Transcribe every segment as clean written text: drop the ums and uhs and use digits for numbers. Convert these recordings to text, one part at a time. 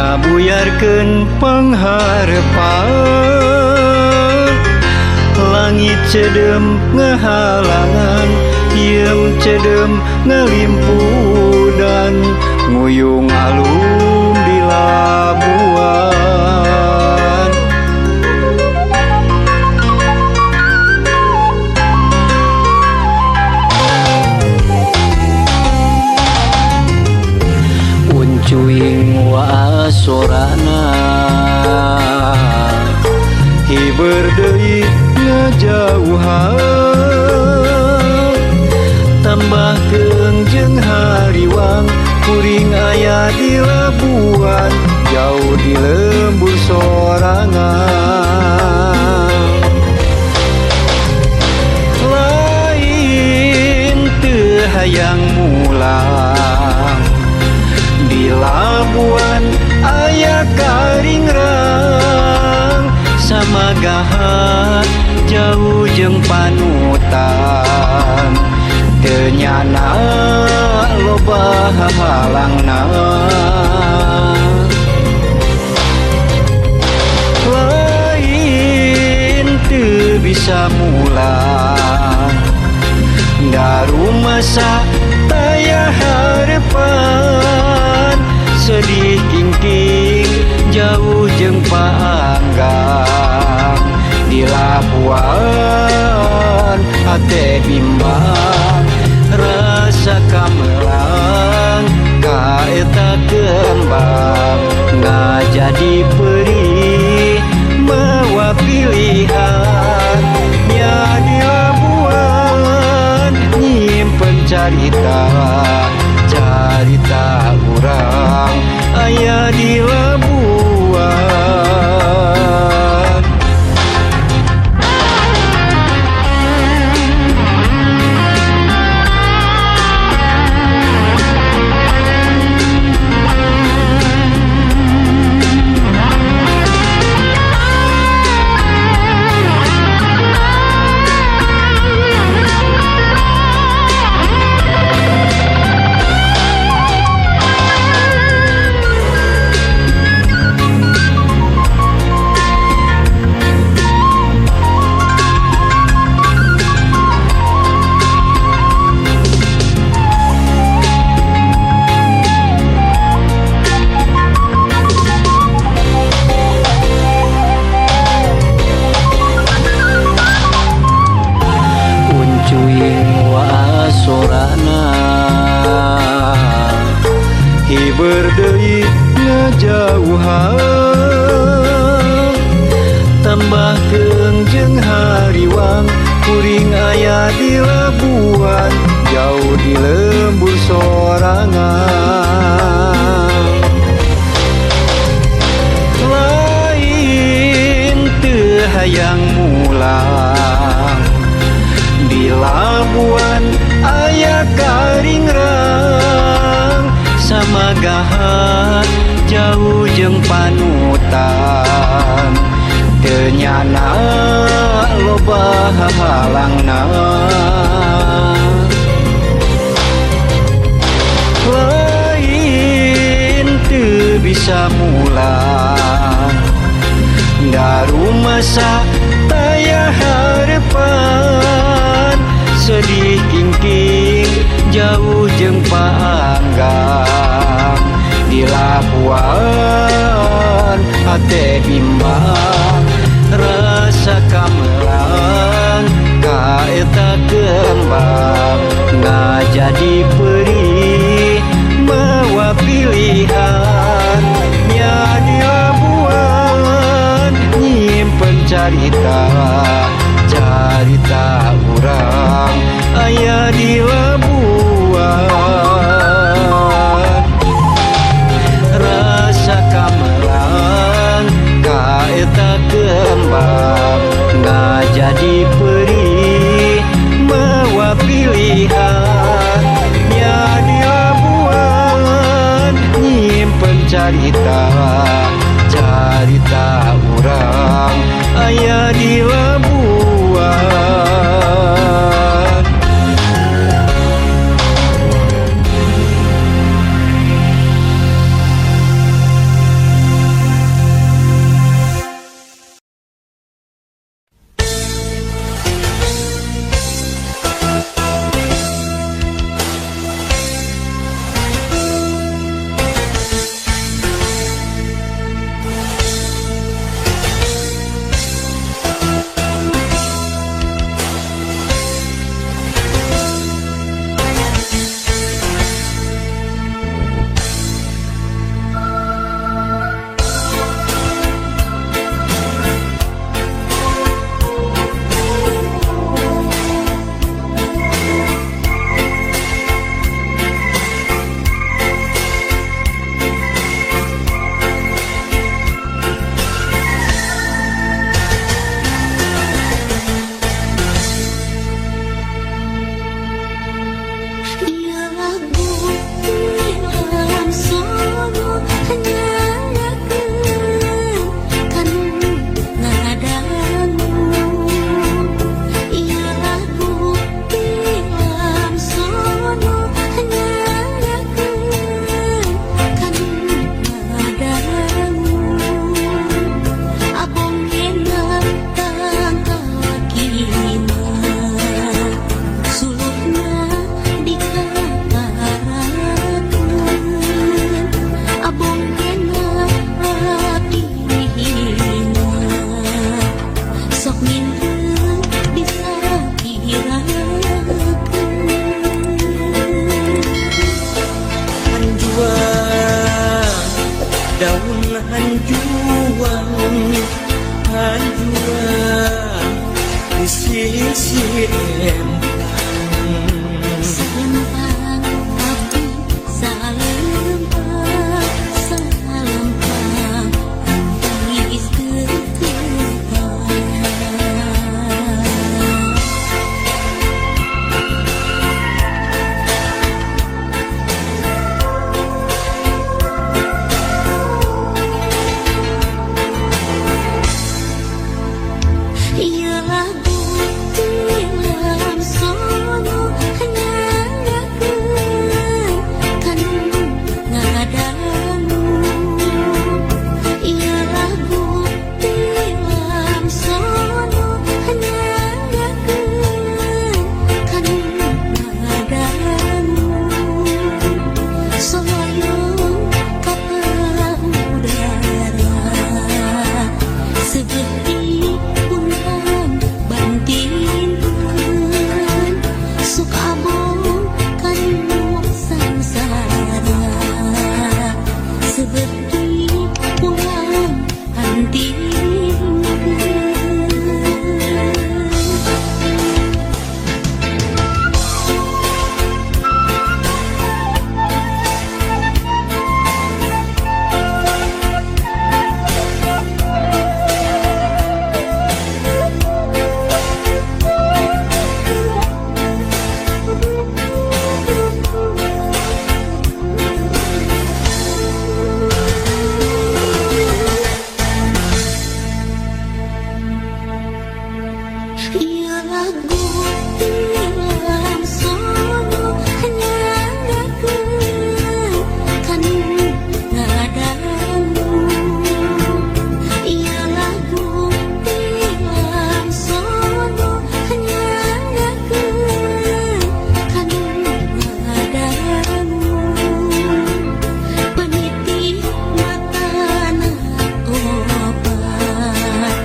ngabuyarkeun pangharepan langit cedem ngehalangan iem cedem ngelimpudan nguyung alung di labuan uncuing wasorana hiber deui ngajauhan tambahkeun jeung hariwang kuring aya di labuan jauh di lembur sorangan lain teu hayang mulang di labuan aya karingrang samagahan jauh jeung panutan teu nyana loba halangna lain teu bisa mulang daru masa taya harepan sedih kingking jauh jeung paanggang di labuan hate bimbang rasa kamelang kaeta kembang ngajadi perih mawa pilihan nya di labuan nyimpen carita carita urang aya di labuan hiber deui ngajauhan tambahkeun jeung hariwang kuring aya di labuan jauh di lembur sorangan lain teu hayang mulang di labuan aya karingrang samagahan jauh jeung panutan teu nyana loba halangna lain teu bisa mulang daru masa taya harepan sedih kingking jauh jeung paanggang di labuan hate bimbang rasa kamelang kaeta kembang ngajadi perih mawa pilihan nya di labuan nyimpen carita carita urang aya di labuan rasa kamelang kaeta kembang ngajadi perih mawa pilihan nya di labuan nyimpen carita carita urang aya di labuan daun hanjuang hanjuang di sisi empang Selempang api salempang salempang Is ketepang Ialah bukti dalam sono nyanggakeun kan ngadamu Ialah bukti dalam sono nyanggakeun kan ngadamu Soyong kapal udara seperti pulang bandingkeun sok abong kanu sangsara seperti pulang bandingkeun Ialah bukti dalam sono nyanggakeun kan ngadamu Ialah bukti dalam sono nyanggakeun kan ngadamu Peniti matana obat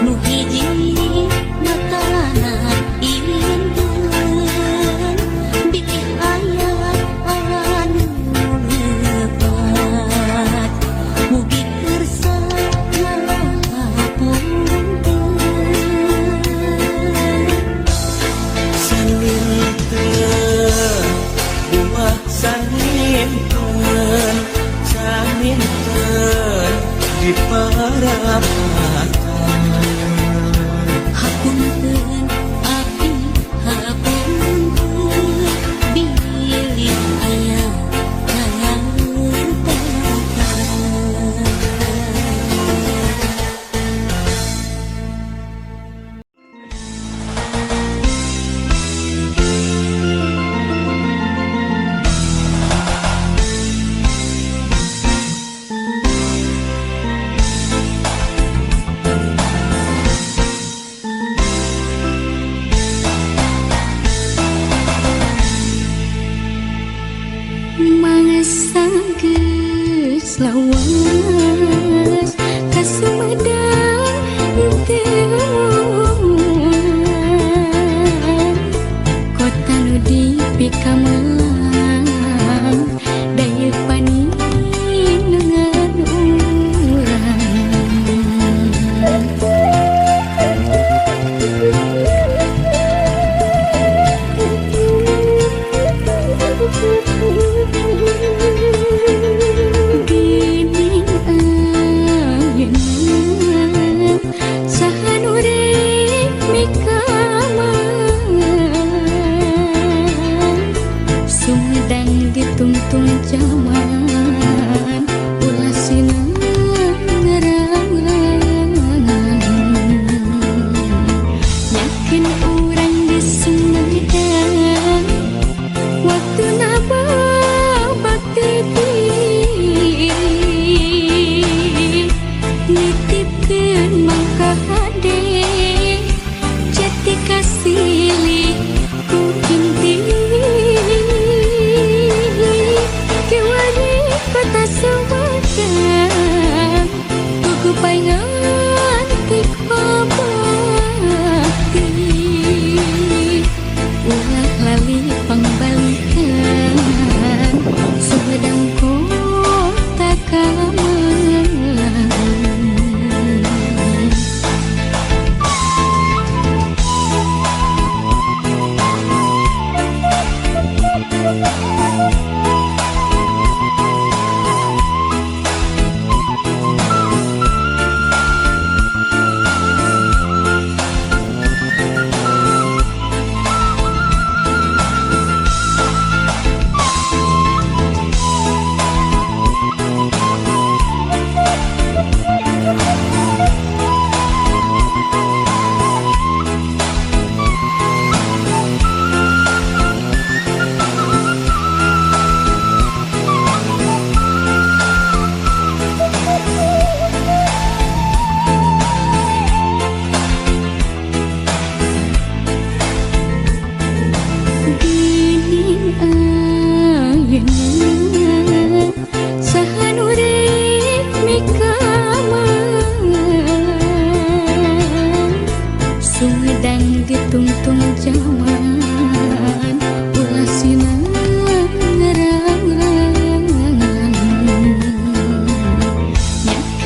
nu hiji matana inten bilih aya anu lebat mugi kersa ngapunten saninten rumah saninten saninten di parapatan hapunten api hapunten bilih aya mangsa geus lawas ka Sumedang teu kota nu dipikamelang daya paninengan urang Gini ayeuna saha nu rek mikaman Sumedang ditungtung zaman ulah sinang ngerangan yakin urang di Sumedang waktu naba bakti nitipkeun mangka hade jati kasih ku inti kewani kota Sumedang tugu paingan tik pabakti ulah lali pangbalikan Sumedang kota kamu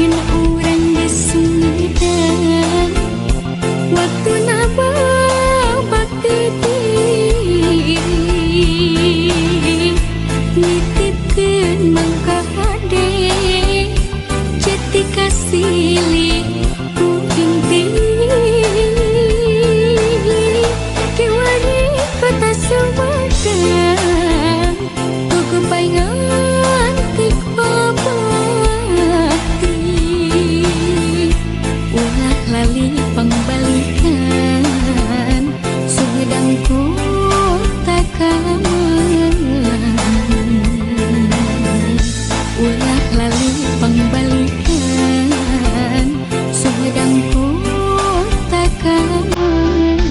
bikin orang desudang waktu naba bakti nitipkeun mangka hade jati kasih ku inti kiwani kota Sumedang tugu paingan tik babati ulah lali pangbalikan Sumedang kota kamelang ulah lali pangbalikan Sumedang kota kamelang.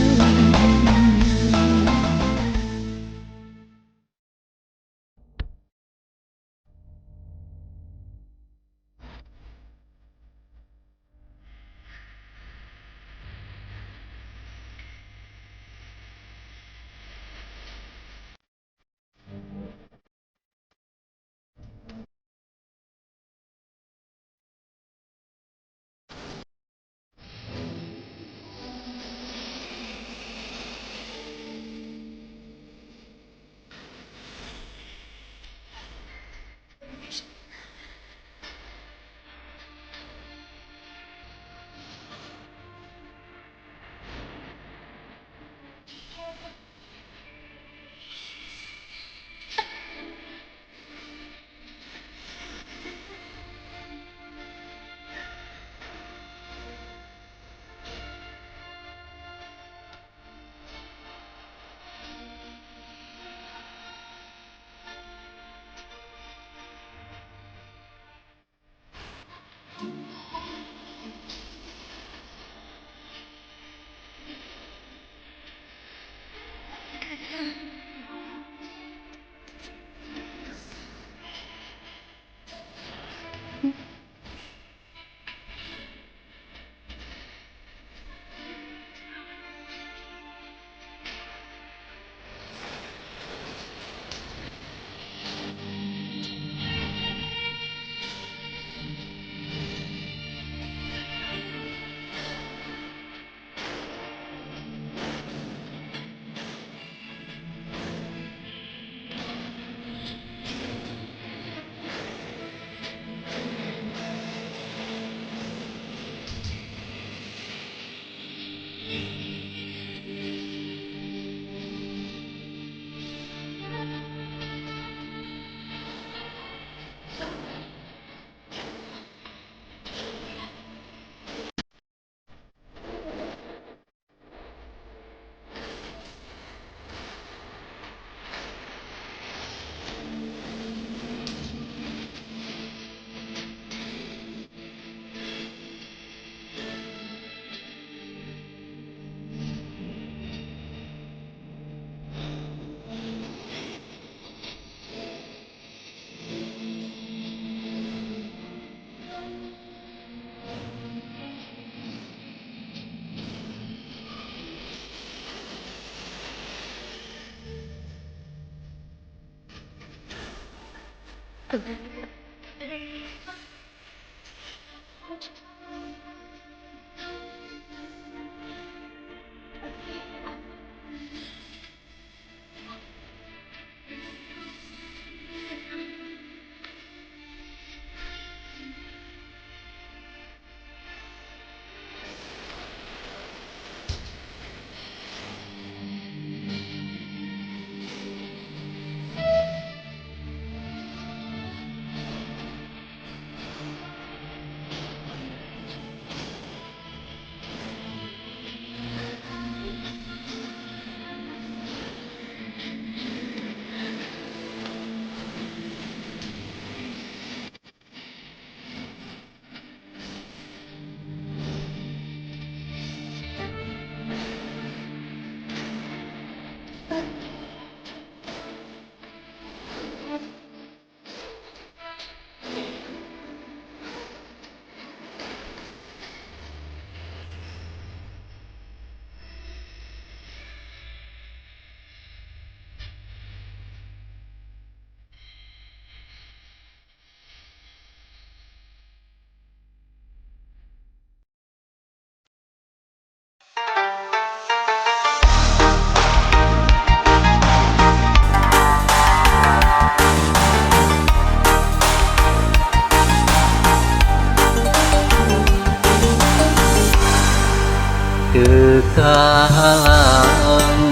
kahalang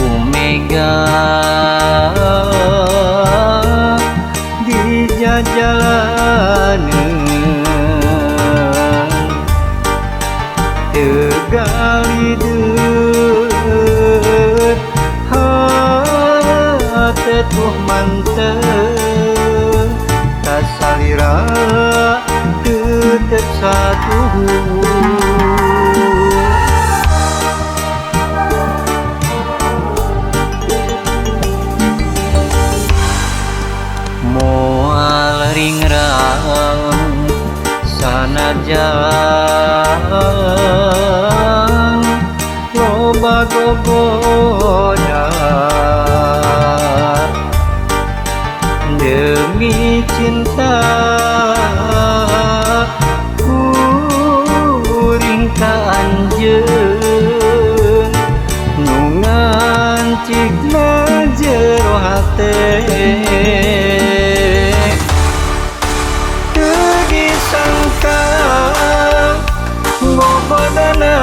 Umega di jalanan tegali deut hate tuh mantep tasalira tetep satu moal ringrang sanajan loba gogoda demi cinta kuring ka anjeun nu ngancikna jero hate teu disangka ngobodana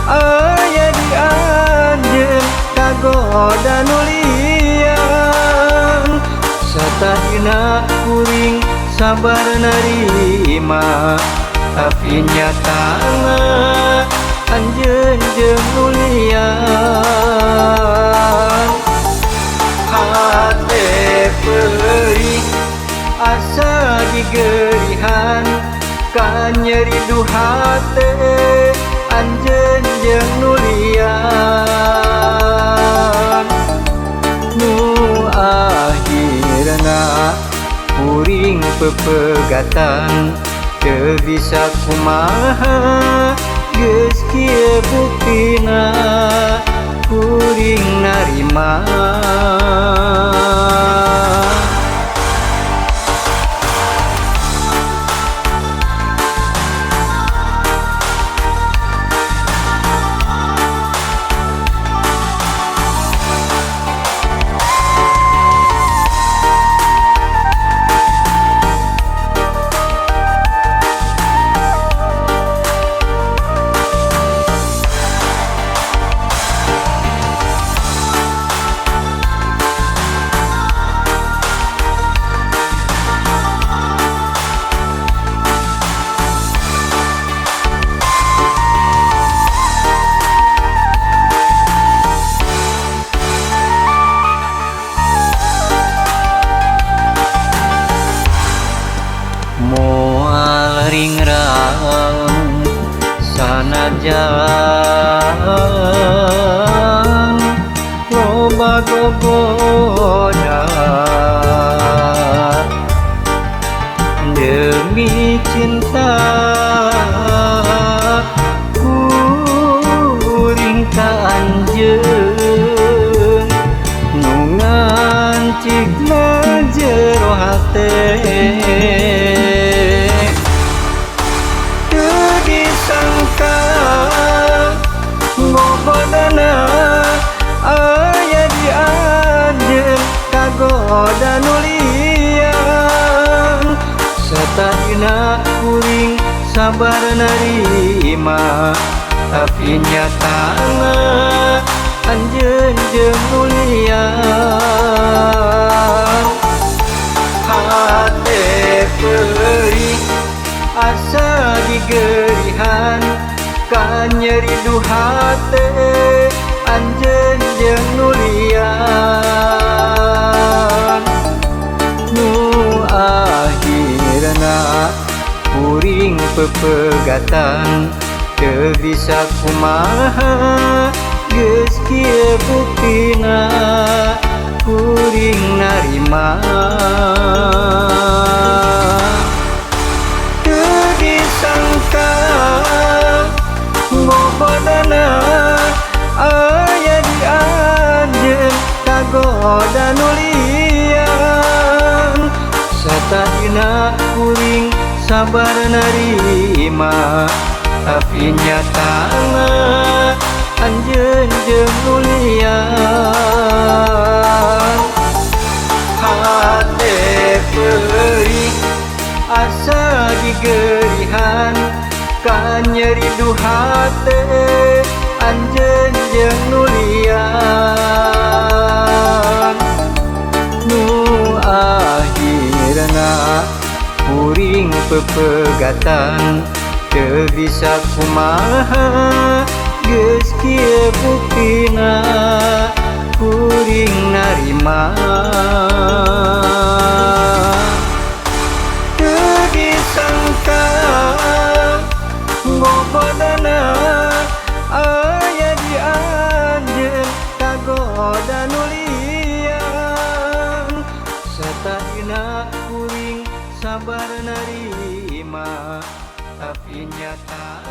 aya di anjeun kagoda nu liang satahina kuring sabar narima tapi nyatana anjeun jeung nu liang hate perih asa digerihan ka nyeri du hate anjeun jeung nu liang nu akhirna kuring pepegatan teu bisa kumaha geus kieu buktina kuring narima moal ringrang sanajan loba gogoda demi cinta kuring ka anjeun nu ngancikna jero hate ngobodana aya di anjeun kagoda nu liang satahina kuring sabar narima tapi nyatana anjeun jeung nu liang hate perih asa digerihan ka nyeri du hate anjeun jeung nu liang nu akhirna kuring pepegatan teu bisa kumaha geus kieu buktina kuring narima teu disangka ngobodana aya di anjeun kagoda nu liang satahina kuring sabar narima tapi nyatana anjeun jeung nu liang hate perih asa digerihan kan nyeri duhate anjeun jeung nulian nu akhirna kuring pepegatan teu bisa kumaha geus kieu buktina kuring narima teu disangka ngobodana aya di anjeun kagoda nulian satahina kuring sabar narima tapi nyata